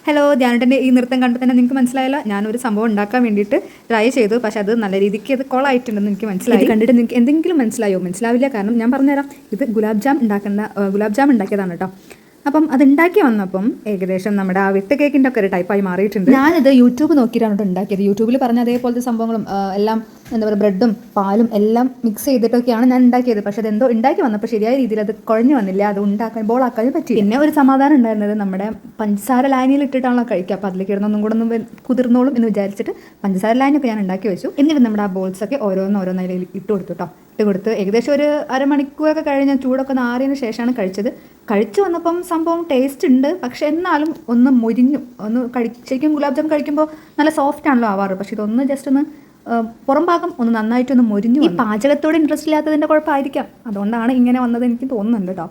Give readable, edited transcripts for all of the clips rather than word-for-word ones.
Hello, ധ്യാനേട്ടൻ്റെ ഈ നൃത്തം കണ്ടിട്ട് തന്നെ നിങ്ങൾക്ക് മനസ്സിലായല്ലോ. ഞാനൊരു സംഭവം ഉണ്ടാക്കാൻ വേണ്ടിയിട്ട് ട്രൈ ചെയ്തു. പക്ഷേ അത് നല്ല രീതിക്ക് അത് കൊളായിട്ടുണ്ടെന്ന് എനിക്ക് മനസ്സിലായി. ഇത് കണ്ടിട്ട് നിങ്ങൾക്ക് എന്തെങ്കിലും മനസ്സിലായോ? മനസ്സിലാവില്ല. കാരണം ഞാൻ പറഞ്ഞുതരാം, ഇത് ഗുലാബ് ജാം ഉണ്ടാക്കിയതാണ് കേട്ടോ. അപ്പം അതുണ്ടാക്കി വന്നപ്പം ഏകദേശം നമ്മുടെ ആ വിട്ട് കേക്കിൻ്റെ ഒക്കെ ഒരു ടൈപ്പായി മാറിയിട്ടുണ്ട്. ഞാനിത് യൂട്യൂബ് നോക്കിയിട്ടാണ് ഉണ്ടാക്കിയത്. യൂട്യൂബിൽ പറഞ്ഞ അതേപോലത്തെ സംഭവങ്ങളും എല്ലാം എന്താ പറയുക, ബ്രെഡും പാലും എല്ലാം മിക്സ് ചെയ്തിട്ടൊക്കെയാണ് ഞാൻ ഉണ്ടാക്കിയത്. പക്ഷേ അതെന്തോ ഉണ്ടാക്കി വന്നപ്പോൾ ശരിയായ രീതിയിൽ അത് കുഴഞ്ഞു വന്നില്ല. അത് ബോളാക്കാൻ പറ്റി. പിന്നെ ഒരു സമാധാനം ഉണ്ടായിരുന്നത്, നമ്മുടെ പഞ്ചസാര ലായനിയിൽ ഇട്ടിട്ടാണല്ലോ കഴിക്കുക. അപ്പോൾ അതിലേക്ക് ഇടുന്നൊന്നും കൂടെ ഒന്നും കുതിർന്നോളും എന്ന് വിചാരിച്ചിട്ട് പഞ്ചസാര ലായനൊക്കെ ഞാൻ ഉണ്ടാക്കി വെച്ചു. എന്നിട്ട് നമ്മുടെ ആ ബോൾസൊക്കെ ഓരോന്നോരോന്നതിൽ ഇട്ട് കൊടുത്തു കേട്ടോ. ഇട്ട് കൊടുത്ത് ഏകദേശം ഒരു അരമണിക്കൂറൊക്കെ കഴിഞ്ഞ് ചൂടൊക്കെ നാറിയതിന് ശേഷമാണ് കഴിച്ചത്. കഴിച്ചു വന്നപ്പം സംഭവം ടേസ്റ്റ് ഉണ്ട്, പക്ഷെ എന്നാലും ഒന്ന് മുരിഞ്ഞു. ശരിക്കും ഗുലാബ് ജാം കഴിക്കുമ്പോൾ നല്ല സോഫ്റ്റ് ആണല്ലോ ആവാറ്. പക്ഷെ ഇതൊന്ന് ജസ്റ്റ് ഒന്ന് പുറം ഭാഗം ഒന്ന് നന്നായിട്ടൊന്ന് മുരിഞ്ഞു. ഈ പാചകത്തോട് ഇൻട്രസ്റ്റ് ഇല്ലാത്തതിൻ്റെ കുഴപ്പമായിരിക്കാം. അതുകൊണ്ടാണ് ഇങ്ങനെ വന്നത് എനിക്ക് തോന്നുന്നുണ്ട് കേട്ടോ.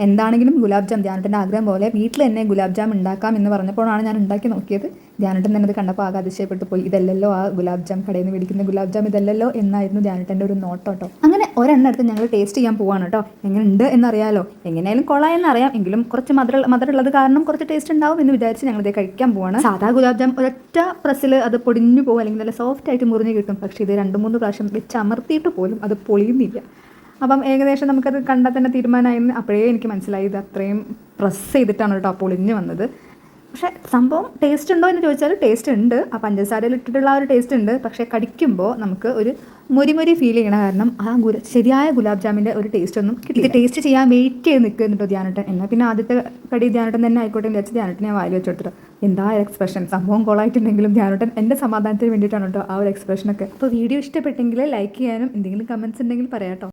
എന്താണെങ്കിലും ഗുലാബ് ജാം ധ്യാനേട്ടൻ്റെ ആഗ്രഹം പോലെ വീട്ടിൽ തന്നെ ഗുലാബ് ജാം ഉണ്ടാക്കാം എന്ന് പറഞ്ഞപ്പോഴാണ് ഞാൻ ഉണ്ടാക്കി നോക്കിയത്. ധ്യാനേട്ടൻ തന്നെ അത് കണ്ടപ്പോൾ ആകെ അതിശയപ്പെട്ടു പോയി. ഇതല്ലല്ലോ ആ ഗുലാബ് ജാം കടയിൽ നിന്ന് മേടിക്കുന്ന ഗുലാബ് ജാം, ഇതല്ലല്ലോ എന്നായിരുന്നു ധ്യാനേട്ടൻ്റെ ഒരു നോട്ടം കേട്ടോ. അങ്ങനെ ഒരെണ്ണം എടുത്ത് ഞങ്ങൾ ടേസ്റ്റ് ചെയ്യാൻ പോവാണ് കേട്ടോ. എങ്ങനെയുണ്ട് എന്നറിയാലോ. എങ്ങനെയായാലും കൊള്ളായെന്നറിയാം, എങ്കിലും കുറച്ച് മധുരമുള്ളത് കാരണം കുറച്ച് ടേസ്റ്റ് ഉണ്ടാവും എന്ന് വിചാരിച്ച് ഞങ്ങളിത് കഴിക്കാൻ പോവാണ്. സാധാ ഗുലാബ് ജാം ഒരൊറ്റ പ്രസ്സിൽ അത് പൊടിഞ്ഞു പോകും, അല്ലെങ്കിൽ നല്ല സോഫ്റ്റ് ആയിട്ട് മുറിഞ്ഞ് കിട്ടും. പക്ഷേ ഇത് 2-3 പ്രാവശ്യം വെച്ച് അമർത്തിയിട്ട് പോലും അത് പൊളിയുന്നില്ല. അപ്പം ഏകദേശം നമുക്കത് കണ്ടാൽ തന്നെ തീരുമാനമായിരുന്നു. അപ്പോഴേ എനിക്ക് മനസ്സിലായി ഇത് അത്രയും പ്രസ് ചെയ്തിട്ടാണ് കേട്ടോ പൊളിഞ്ഞ് വന്നത്. പക്ഷേ സംഭവം ടേസ്റ്റ് ഉണ്ടോ എന്ന് ചോദിച്ചാൽ ടേസ്റ്റ് ഉണ്ട്. ആ പഞ്ചസാരയിൽ ഇട്ടിട്ടുള്ള ആ ഒരു ടേസ്റ്റ് ഉണ്ട്. പക്ഷേ കടിക്കുമ്പോൾ നമുക്ക് ഒരു മുരി ഫീൽ ചെയ്യണ കാരണം ആ ശരിയായ ഗുലാബ് ജാമിൻ്റെ ഒരു ടേസ്റ്റ് ഒന്നും കിട്ടില്ല. ഇത് ടേസ്റ്റ് ചെയ്യാൻ വെയിറ്റ് ചെയ്ത് നിൽക്കുന്നുണ്ടോ ധ്യാനേട്ടൻ. എന്നാൽ പിന്നെ ആദ്യത്തെ കടി ധ്യാനേട്ടൻ തന്നെ ആയിക്കോട്ടെ എന്ന് വിചാരിച്ച് ധ്യാനേട്ടൻ ഞാൻ വായിൽ വെച്ചെടുത്തിട്ട് എന്താ എക്സ്പ്രഷൻ. സംഭവം കൊളായിട്ടുണ്ടെങ്കിലും ധ്യാനേട്ടൻ എൻ്റെ സമാധാനത്തിന് വേണ്ടിയിട്ടാണ് കേട്ടോ ആ ഒരു എക്സ്പ്രഷനൊക്കെ. അപ്പോൾ വീഡിയോ ഇഷ്ടപ്പെട്ടെങ്കിൽ ലൈക്ക് ചെയ്യാനും എന്തെങ്കിലും കമൻറ്റ്സ് ഉണ്ടെങ്കിൽ പറയാം കേട്ടോ.